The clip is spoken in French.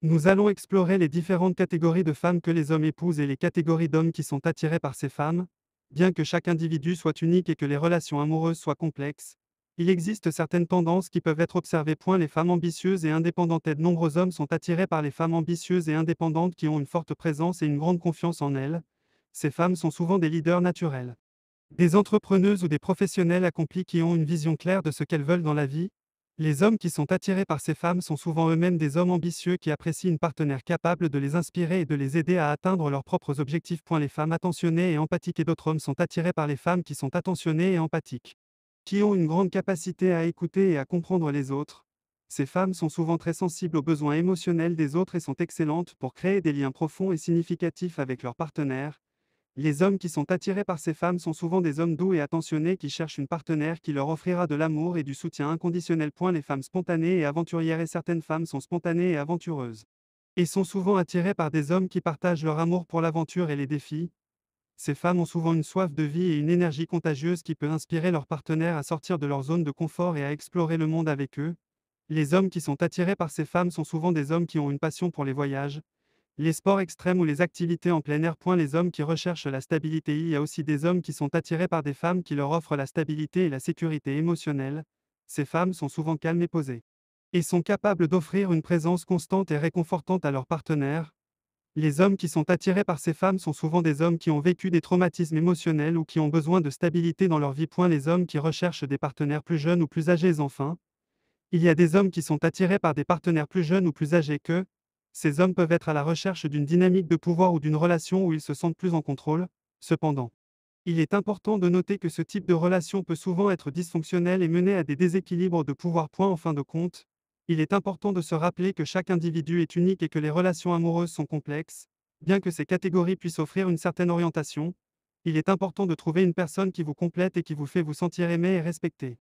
Nous allons explorer les différentes catégories de femmes que les hommes épousent et les catégories d'hommes qui sont attirés par ces femmes. Bien que chaque individu soit unique et que les relations amoureuses soient complexes, il existe certaines tendances qui peuvent être observées. Les femmes ambitieuses et indépendantes. De nombreux hommes sont attirés par les femmes ambitieuses et indépendantes qui ont une forte présence et une grande confiance en elles. Ces femmes sont souvent des leaders naturels, des entrepreneuses ou des professionnels accomplis qui ont une vision claire de ce qu'elles veulent dans la vie. Les hommes qui sont attirés par ces femmes sont souvent eux-mêmes des hommes ambitieux qui apprécient une partenaire capable de les inspirer et de les aider à atteindre leurs propres objectifs. Les femmes attentionnées et empathiques. Et d'autres hommes sont attirés par les femmes qui sont attentionnées et empathiques, qui ont une grande capacité à écouter et à comprendre les autres. Ces femmes sont souvent très sensibles aux besoins émotionnels des autres et sont excellentes pour créer des liens profonds et significatifs avec leurs partenaires. Les hommes qui sont attirés par ces femmes sont souvent des hommes doux et attentionnés qui cherchent une partenaire qui leur offrira de l'amour et du soutien inconditionnel. Les femmes spontanées et aventurières. Et certaines femmes sont spontanées et aventureuses, et sont souvent attirées par des hommes qui partagent leur amour pour l'aventure et les défis. Ces femmes ont souvent une soif de vie et une énergie contagieuse qui peut inspirer leurs partenaires à sortir de leur zone de confort et à explorer le monde avec eux. Les hommes qui sont attirés par ces femmes sont souvent des hommes qui ont une passion pour les voyages, les sports extrêmes ou les activités en plein air. Les hommes qui recherchent la stabilité. Il y a aussi des hommes qui sont attirés par des femmes qui leur offrent la stabilité et la sécurité émotionnelle. Ces femmes sont souvent calmes et posées, et sont capables d'offrir une présence constante et réconfortante à leur partenaire. Les hommes qui sont attirés par ces femmes sont souvent des hommes qui ont vécu des traumatismes émotionnels ou qui ont besoin de stabilité dans leur vie. Les hommes qui recherchent des partenaires plus jeunes ou plus âgés. Enfin, il y a des hommes qui sont attirés par des partenaires plus jeunes ou plus âgés qu'eux. Ces hommes peuvent être à la recherche d'une dynamique de pouvoir ou d'une relation où ils se sentent plus en contrôle. Cependant, il est important de noter que ce type de relation peut souvent être dysfonctionnel et mener à des déséquilibres de pouvoir. En fin de compte, il est important de se rappeler que chaque individu est unique et que les relations amoureuses sont complexes. Bien que ces catégories puissent offrir une certaine orientation, il est important de trouver une personne qui vous complète et qui vous fait vous sentir aimé et respecté.